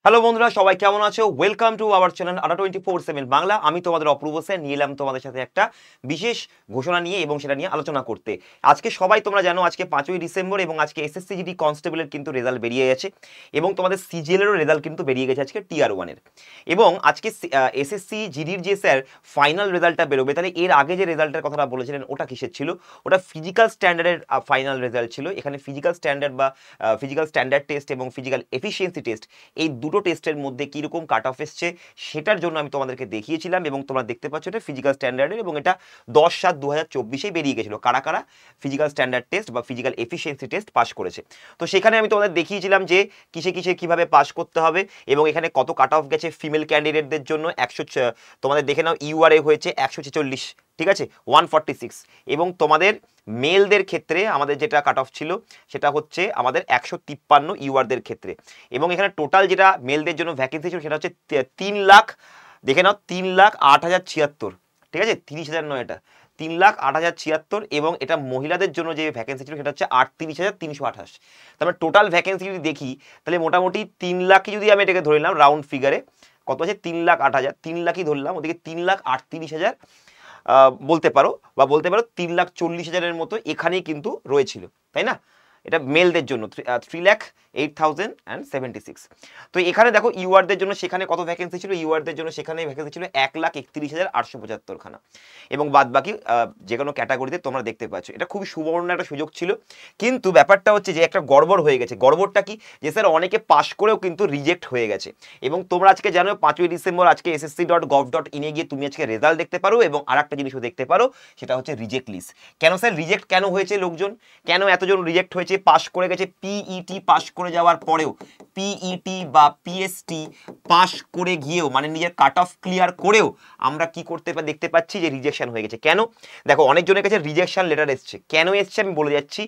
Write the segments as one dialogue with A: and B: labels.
A: Hello বন্ধুরা, সবাই কেমন আছো? ওয়েলকাম টু আওয়ার চ্যানেল আড্ডা 24/7 বাংলা। আমি তোমাদের অপূর্ব সেন নিয়ে এলাম তোমাদের সাথে একটা বিশেষ ঘোষণা নিয়ে এবং সেটা নিয়ে আলোচনা করতে। আজকে সবাই তোমরা জানো আজকে 5ই ডিসেম্বর এবং আজকে এসএসসি জিডি কনস্টেবলের কিন্তু রেজাল্ট বেরিয়ে গেছে এবং তোমাদের সিজিএলেরও রেজাল্ট কিন্তু বেরিয়ে গেছে আজকে টিআর 1-এর। এবং আজকে এসএসসি জিডির যে স্যার ফাইনাল রেজাল্টটা বেরোবে, তাহলে এর আগে যে রেজাল্টের কথাটা বলেছিলেন ওটা কিসের ছিল? ওটা ফিজিক্যাল স্ট্যান্ডার্ডের ফাইনাল রেজাল্ট ছিল। এখানে ফিজিক্যাল স্ট্যান্ডার্ড বা ফিজিক্যাল স্ট্যান্ডার্ড টেস্ট এবং ফিজিক্যাল এফিসিয়েন্সি টেস্ট, এই দুটো টেস্টের মধ্যে কীরকম কাট অফ এসছে সেটার জন্য আমি তোমাদেরকে দেখিয়েছিলাম এবং তোমরা দেখতে পাচ্ছ এটা ফিজিক্যাল স্ট্যান্ডার্ডের এবং এটা 10/7/2024 বেরিয়ে গেছিলো কারা কারা ফিজিক্যাল স্ট্যান্ডার্ড টেস্ট বা ফিজিক্যাল এফিসিয়েন্সি টেস্ট পাস করেছে। তো সেখানে আমি তোমাদের দেখিয়েছিলাম যে কিসে কিসে কীভাবে পাস করতে হবে এবং এখানে কত কাট অফ গেছে ফিমেল ক্যান্ডিডেটদের জন্য। তোমাদের দেখে নাও ইউআরএ হয়েছে 146, ঠিক আছে, 146। এবং তোমাদের মেলদের ক্ষেত্রে আমাদের যেটা কাট অফ ছিল সেটা হচ্ছে আমাদের 153 ইউআরদের ক্ষেত্রে। এবং এখানে টোটাল যেটা মেলদের জন্য ভ্যাকেন্সি ছিল সেটা হচ্ছে 3 লাখ, দেখে নাও 3,08,076, ঠিক আছে, 30,000 নয়, এটা 3,08,076। এবং এটা মহিলাদের জন্য যে ভ্যাকেন্সি ছিল সেটা হচ্ছে 38,328। তারপরে টোটাল ভ্যাকেন্সি যদি দেখি তাহলে মোটামুটি 3 লাখই যদি আমি এটাকে ধরে নিলাম রাউন্ড ফিগারে, কত আছে 3,08,000, 3 লাখই ধরলাম, ওদিকে 3,38,000 বলতে পারো, বা বলতে পারো 3,40,000-এর মতো এখানেই কিন্তু রয়েছিল, তাই না? এটা মেলদের জন্য 3,08,076। তো এখানে দেখো ইউআরদের জন্য সেখানে কত ভ্যাকেন্সি ছিল, ইউআরদের জন্য সেখানে ভ্যাকেন্সি ছিল 1,31,875 এবং বাদ বাকি যে কোনো ক্যাটাগরিতে তোমরা দেখতে পাচ্ছ। এটা খুবই সুবর্ণ একটা সুযোগ ছিল। কিন্তু ব্যাপারটা হচ্ছে যে একটা গড়বড় হয়ে গেছে। গড়বড়টা কি, যে স্যার অনেকে পাস করেও কিন্তু রিজেক্ট হয়ে গেছে। এবং তোমরা আজকে জানো 5ই ডিসেম্বর আজকে ssc.gov.in গিয়ে তুমি আজকে রেজাল্ট দেখতে পারো এবং আর একটা জিনিসও দেখতে পারো, সেটা হচ্ছে রিজেক্ট লিস্ট। কেন স্যার রিজেক্ট কেন হয়েছে লোকজন, কেন এতজন রিজেক্ট হয়েছে? পাস করে গেছে, পিইটি পাস করে যাওয়ার পরেও, পিইটি বা পিএসটি পাস করে গিয়েও, মানে নিজের কাট অফ ক্লিয়ার করেও আমরা কি করতে দেখতে পাচ্ছি যে রিজেকশন হয়ে গেছে। কেন? দেখো অনেকজনের কাছে রিজেকশন লেটার এসছে। কেন এসছে আমি বলে যাচ্ছি।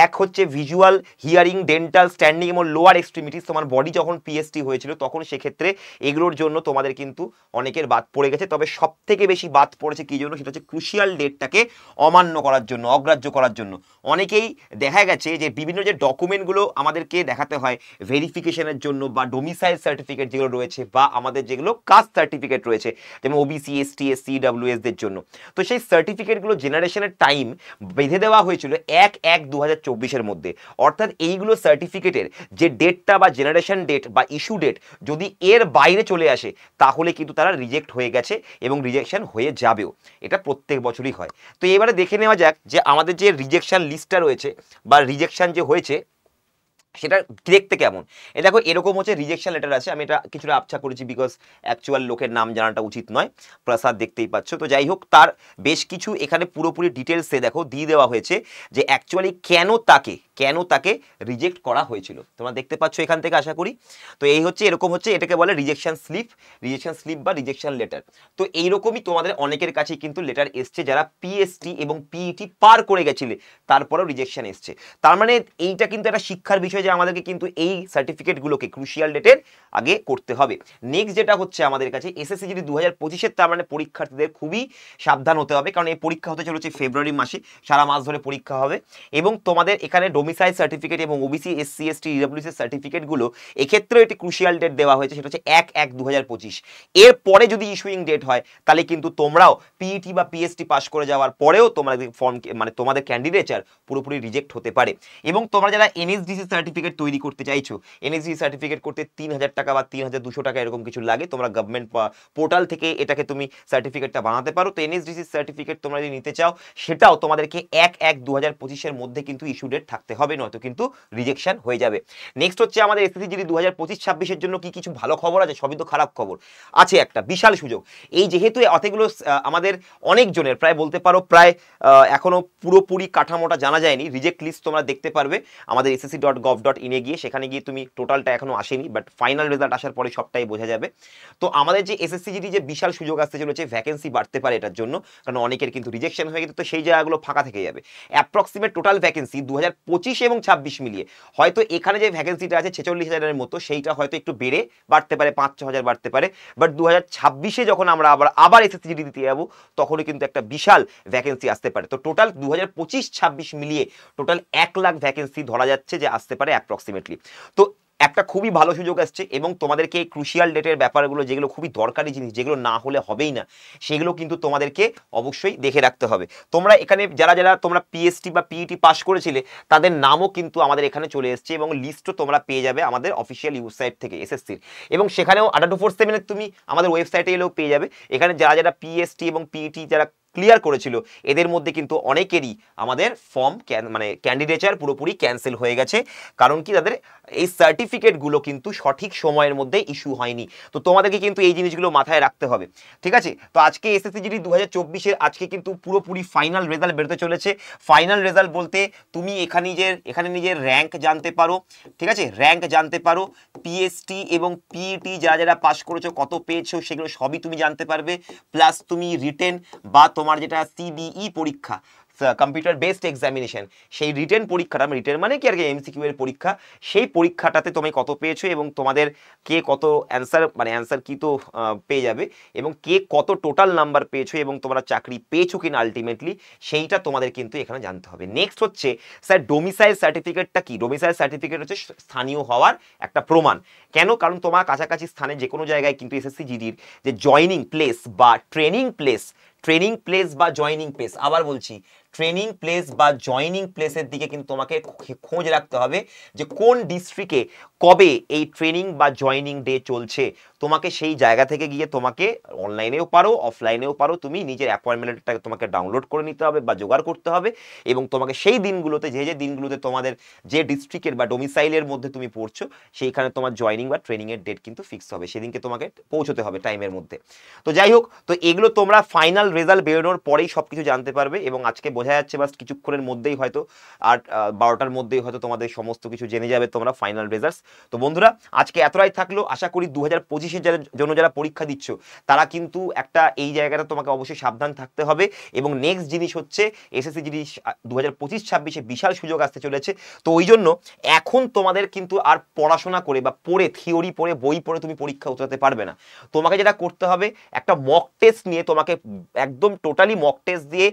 A: এক হচ্ছে ভিজুয়াল, হিয়ারিং, ডেন্টাল, স্ট্যান্ডিং এবং লোয়ার এক্সট্রিমিটিস, তোমার বডি যখন পিএসটি হয়েছিল তখন সেক্ষেত্রে এগুলোর জন্য তোমাদের কিন্তু অনেকের বাদ পড়ে গেছে। তবে সব থেকে বেশি বাদ পড়েছে কি জন্য, সেটা হচ্ছে ক্রুশিয়াল ডেটটাকে অমান্য করার জন্য, অগ্রাহ্য করার জন্য। অনেকেই দেখা গেছে যে বিভিন্ন যে ডকুমেন্টগুলো আমাদেরকে দেখাতে হয় ভেরিফিকেশনের জন্য, বা ডোমিসাইল সার্টিফিকেট যেগুলো রয়েছে, বা আমাদের যেগুলো কাস্ট সার্টিফিকেট রয়েছে যেমন ওবিসি, এসটি, এসসি, ডাব্লিউএসদের জন্য, তো সেই সার্টিফিকেটগুলো জেনারেশনের টাইম বেঁধে দেওয়া হয়েছিল 1/1/2024-এর মধ্যে। অর্থাৎ এইগুলো সার্টিফিকেটের যে ডেটটা বা জেনারেশন ডেট বা ইস্যু ডেট যদি এর বাইরে চলে আসে তাহলে কিন্তু তারা রিজেক্ট হয়ে গেছে এবং রিজেকশন হয়ে যাবেও। এটা প্রত্যেক বছরই হয়। তো এবারে দেখে নেওয়া যাক যে আমাদের যে রিজেকশন লিস্টটা রয়েছে বা রিজেকশন যে হয়েছে সেটা দেখতে কেমন। এ দেখো এরকম হচ্ছে রিজেকশন লেটার আছে। আমি এটা কিছুটা আবছা করেছি বিকজ অ্যাকচুয়াল লোকের নাম জানাটা উচিত নয়। প্রসাদ দেখতেই পাচ্ছ। তো যাই হোক, তার বেশ কিছু এখানে পুরোপুরি ডিটেলসে দেখো দিয়ে দেওয়া হয়েছে যে অ্যাকচুয়ালি কেন তাকে রিজেক্ট করা হয়েছিল। তোমরা দেখতে পাচ্ছ এখান থেকে আশা করি। তো এই হচ্ছে, এরকম হচ্ছে, এটাকে বলে রিজেকশন স্লিপ বা রিজেকশন লেটার। তো এইরকমই তোমাদের অনেকের কাছেই কিন্তু লেটার এসছে যারা পিএসটি এবং পিইটি পার করে গেছিলে তারপরেও রিজেকশন এসছে। তার মানে এইটা কিন্তু একটা শিক্ষার বিষয় যে আমাদেরকে কিন্তু এই সার্টিফিকেটগুলোকে ক্রুশিয়াল ডেটের আগে করতে হবে। নেক্সট যেটা হচ্ছে আমাদের কাছে এসএসসি জিডি 2025-এর, তার মানে পরীক্ষার্থীদের খুবই সাবধান হতে হবে, কারণ এই পরীক্ষা হতে চলেছে ফেব্রুয়ারি মাসে, সারা মাস ধরে পরীক্ষা হবে। এবং তোমাদের এখানে ডোমিসাইল সার্টিফিকেট এবং ওবিসি, এসসি, এসটি, ইডব্লিউএস সার্টিফিকেটগুলো এক্ষেত্রেও একটি ক্রুশিয়াল ডেট দেওয়া হয়েছে, সেটা হচ্ছে 1/1/2025। এরপরে যদি ইস্যুইং ডেট হয় তাহলে কিন্তু তোমরাও পিইটি বা পিএসটি পাস করে যাওয়ার পরেও তোমাদের ফর্ম, মানে তোমাদের ক্যান্ডিডেচার পুরোপুরি রিজেক্ট হতে পারে। এবং তোমরা যারা এনএসডিসি সার্টিফিকেট তৈরি করতে চাইছো, এনএসডিসি সার্টিফিকেট করতে 3,000 টাকা বা 3,200 টাকা এরকম কিছু লাগে। তোমরা গভর্নমেন্ট পোর্টাল থেকে এটাকে তুমি সার্টিফিকেটটা বানাতে পারো। তো এনএসডিসি সার্টিফিকেট তোমরা যদি নিতে চাও সেটাও তোমাদেরকে 1/1/2025-এর মধ্যে কিন্তু ইস্যু ডেট থাকতে হবে, নয়তো কিন্তু রিজেকশন হয়ে যাবে। নেক্সট হচ্ছে আমাদের এসএসসি জিডি 2025-26-এর জন্য কি কিছু ভালো খবর আছে? সবই তো খারাপ খবর আছে। একটা বিশাল সুযোগ, এই যেহেতু অতগুলো আমাদের অনেকজনের প্রায় বলতে পারো প্রায় এখনো পুরোপুরি কাঠামোটা জানা যায়নি। রিজেক্ট লিস্ট তোমরা দেখতে পারবে আমাদের ssc.gov.in গিয়ে, সেখানে গিয়ে তুমি টোটালটা এখনো আসেনি, বাট ফাইনাল রেজাল্ট আসার পরে সবটাই বোঝা যাবে। তো আমাদের যে এসএসসি জিডি যে বিশাল সুযোগ আসতে চলেছে, ভ্যাকেন্সি বাড়তে পারে এটার জন্য, কারণ অনেকের কিন্তু রিজেকশন হয়ে গেছে, তো সেই জায়গাগুলো ফাঁকা থেকে যাবে। অ্যাপ্রক্সিমেট টোটাল ভ্যাকেন্সি 2025 এবং 26 মিলিয়ে হয়তো এখানে যে ভ্যাকেন্সিটা আছে 46,000-এর মতো, সেইটা হয়তো একটু বাড়তে পারে, 5-6 হাজার বাড়তে পারে। বাট 2026-এ যখন আমরা আবার এসএসসি জিডি দিতে যাবো তখনই কিন্তু একটা বিশাল ভ্যাকেন্সি আসতে পারে। তো টোটাল 2025-26 মিলিয়ে টোটাল 1 লাখ ভ্যাকেন্সি ধরা যাচ্ছে যে আসতে পারে অ্যাপ্রক্সিমেটলি। তো একটা খুবই ভালো সুযোগ আসছে এবং তোমাদেরকে এই ক্রুশিয়াল ডেটের ব্যাপারগুলো যেগুলো খুবই দরকারি জিনিস, যেগুলো না হলে হবেই না, সেগুলো কিন্তু তোমাদেরকে অবশ্যই দেখে রাখতে হবে। তোমরা এখানে যারা যারা তোমরা পিএসটি বা পিইটি পাস করেছিলে তাদের নামও কিন্তু আমাদের এখানে চলে এসছে এবং লিস্টও তোমরা পেয়ে যাবে আমাদের অফিসিয়াল ওয়েবসাইট থেকে এসএসসির, এবং সেখানেও 8247 তুমি আমাদের ওয়েবসাইটে এলেও পেয়ে যাবে। এখানে যারা যারা পিএসটি এবং পিইটি যারা ক্লিয়ার করেছিল এদের মধ্যে কিন্তু অনেকেরই আমাদের ফর্ম মানে ক্যান্ডিডেচার পুরোপুরি ক্যান্সেল হয়ে গেছে, কারণ কি তাদের এই সার্টিফিকেটগুলো কিন্তু সঠিক সময়ের মধ্যে ইস্যু হয়নি। তো তোমাদেরকে কিন্তু এই জিনিসগুলো মাথায় রাখতে হবে, ঠিক আছে? তো আজকে এসএসসি জিডি 2024-এর আজকে কিন্তু পুরোপুরি ফাইনাল রেজাল্ট বেরোতে চলেছে। ফাইনাল রেজাল্ট বলতে তুমি এখানে নিজের র্যাঙ্ক জানতে পারো, ঠিক আছে? র্যাঙ্ক জানতে পারো, পিএসটি এবং পিইটি যারা যারা পাস করেছো কত পেয়েছো সেগুলো সবই তুমি জানতে পারবে, প্লাস তুমি রিটেন বা তোমার যেটা সিবিই পরীক্ষা, কম্পিউটার বেসড এক্সামিনেশন, সেই রিটেন পরীক্ষাটা, রিটেন মানে কি আর কি এমসিকিউ এর পরীক্ষা, সেই পরীক্ষাটাতে তুমি কত পেয়েছো এবং তোমাদের কে কত অ্যান্সার কি তো পেয়ে যাবে, এবং কে কত টোটাল নাম্বার পেয়েছো এবং তোমরা চাকরি পেয়েছো কিনা আলটিমেটলি, সেইটা তোমাদের কিন্তু এখানে জানতে হবে। নেক্সট হচ্ছে স্যার ডোমিসাইল সার্টিফিকেটটা কি? ডোমিসাইল সার্টিফিকেট হচ্ছে স্থানীয় হওয়ার একটা প্রমাণ। কেন? কারণ তোমার কাছাকাছি স্থানে যে কোনো জায়গায় কিন্তু এসএসসি জিডির যে জয়নিং প্লেস বা ট্রেনিং প্লেস বা জয়নিং প্লেস, আবার বলছি ট্রেনিং প্লেস বা জয়নিং প্লেসের দিকে কিন্তু তোমাকে খোঁজ রাখতে হবে যে কোন ডিস্ট্রিক্টে কবে এই ট্রেনিং বা জয়নিং ডে চলছে। তোমাকে সেই জায়গা থেকে গিয়ে তোমাকে অনলাইনেও পারো অফলাইনেও পারো, তুমি নিজের অ্যাপয়েন্টমেন্টটাকে তোমাকে ডাউনলোড করে নিতে হবে বা জোগাড় করতে হবে, এবং তোমাকে সেই দিনগুলোতে যে দিনগুলোতে তোমাদের যে ডিস্ট্রিক্টের বা ডোমিসাইলের মধ্যে তুমি পড়ছো সেইখানে তোমার জয়নিং বা ট্রেনিংয়ের ডেট কিন্তু ফিক্স হবে, সেদিনকে তোমাকে পৌঁছতে হবে টাইমের মধ্যে। তো যাই হোক, তো এগুলো তোমরা ফাইনাল রেজাল্ট বেরোনোর পরেই সব কিছু জানতে পারবে, এবং আজকে বোঝা যাচ্ছে বাস কিছুক্ষণের মধ্যেই হয়তো 12টার মধ্যেই হয়তো তোমাদের সমস্ত কিছু জেনে যাবে তোমরা ফাইনাল রেজাল্টস। তো বন্ধুরা আজকে এতটাই থাকলো, আশা করি 2025-এর জন্য যারা পরীক্ষা দিচ্ছ তারা কিন্তু একটা এই জায়গাটা তোমাকে অবশ্যই সাবধান থাকতে হবে। এবং নেক্সট জিনিস হচ্ছে এসএসসি জিডি 2025-26-এ বিশাল সুযোগ আসতে চলেছে। তো ওই জন্য এখন তোমাদের কিন্তু আর পড়াশোনা করে বা পড়ে থিওরি পড়ে বই পড়ে তুমি পরীক্ষা উতরাতে পারবে না। তোমাকে যেটা করতে হবে একটা মক টেস্ট নিয়ে, তোমাকে একদম টোটালি মক টেস্ট দিয়ে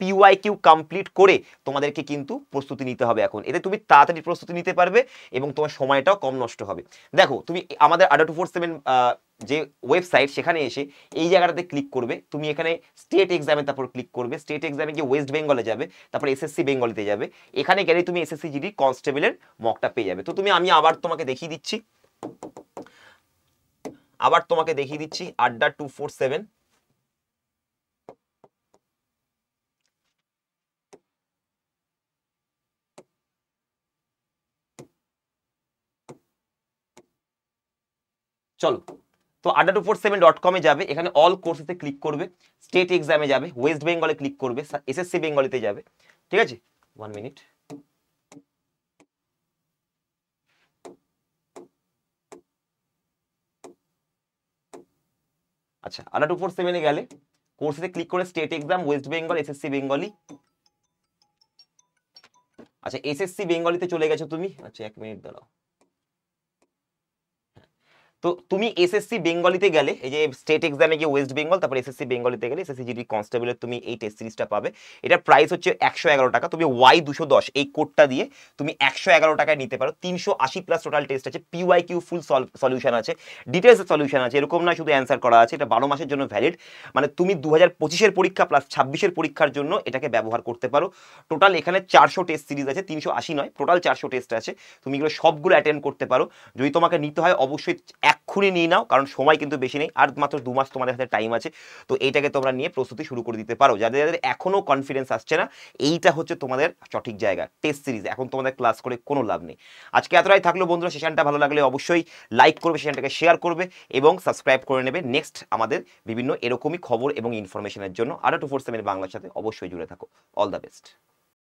A: পিওয়াইকিউ কমপ্লিট করে তোমাদেরকে কিন্তু প্রস্তুতি নিতে হবে এখন। এতে তুমি তাড়াতাড়ি প্রস্তুতি নিতে পারবে এবং তোমার সময়টাও কম নষ্ট হবে। দেখো তুমি আমাদের 8247 যে ওয়েবসাইট সেখানে এসে এই জায়গাটাতে ক্লিক করবে, তুমি এখানে স্টেট এক্সামে তারপর ক্লিক করবে, স্টেট এক্সামে গিয়ে ওয়েস্ট বেঙ্গলে যাবে, তারপর এসএসসি বেঙ্গলিতে যাবে, এখানে গেলে তুমি এসএসসি জিডি কনস্টেবলের মকটা পেয়ে যাবে। তো আমি আবার তোমাকে দেখিয়ে দিচ্ছি আড্ডা 247। চলো, তো adda247.com-এ যাবে, এখানে অল কোর্সেসে ক্লিক করবে, স্টেট এক্সামে যাবে, ওয়েস্ট বেঙ্গলে ক্লিক করবে, এসএসসি বেঙ্গলিতে যাবে, ঠিক আছে? 1 মিনিট। আচ্ছা, adda247-এ গেলে কোর্সেসে ক্লিক করে state exam, West Bengal, SSC Bengali. আচ্ছা, এসএসসি বেঙ্গলিতে চলে গেছো তুমি। আচ্ছা 1 মিনিট দাঁড়াও। তো তুমি এসএসসি বেঙ্গলিতে গেলে, এই যে স্টেট এক্সামে গিয়ে ওয়েস্ট বেঙ্গল, তারপর এসএসসি বেঙ্গলিতে গেলে এসএসসি জিডি কনস্টেবলের তুমি এই টেস্ট সিরিজটা পাবে। এটার প্রাইস হচ্ছে 111 টাকা। তুমি Y210 এই কোডটা দিয়ে তুমি 111 টাকায় নিতে পারো। 380 প্লাস টোটাল টেস্ট আছে, পিওয়াইকিউ ফুল সলিউশন আছে, ডিটেলস সলিউশন আছে, এরকম না শুধু অ্যান্সার করা আছে। এটা 12 মাসের জন্য ভ্যালিড, মানে তুমি 2025-এর পরীক্ষা প্লাস 26-এর পরীক্ষার জন্য এটাকে ব্যবহার করতে পারো। টোটাল এখানে 400 টেস্ট সিরিজ আছে, 380 নয়, টোটাল 400 টেস্ট আছে। তুমি এগুলো সবগুলো অ্যাটেন্ড করতে পারো। যদি তোমাকে নিতে হয় অবশ্যই এক্ষুনি নিয়ে নাও, কারণ সময় কিন্তু বেশি নেই, আর মাত্র 2 মাস তোমাদের হাতে টাইম আছে। তো এইটাকে তোমরা নিয়ে প্রস্তুতি শুরু করে দিতে পারো। যাদের যাদের এখনো কনফিডেন্স আসছে না, এইটা হচ্ছে তোমাদের সঠিক জায়গা, টেস্ট সিরিজ। এখন তোমাদের ক্লাস করে কোনো লাভ নেই। আজকে এতটাই থাকলো বন্ধুরা। সেশনটা ভালো লাগলে অবশ্যই লাইক করবে, সেশনটাকে শেয়ার করবে এবং সাবস্ক্রাইব করে নেবে। নেক্সট আমাদের বিভিন্ন এরকমই খবর এবং ইনফরমেশনের জন্য adda247 বাংলার সাথে অবশ্যই জুড়ে থাকো। All the best.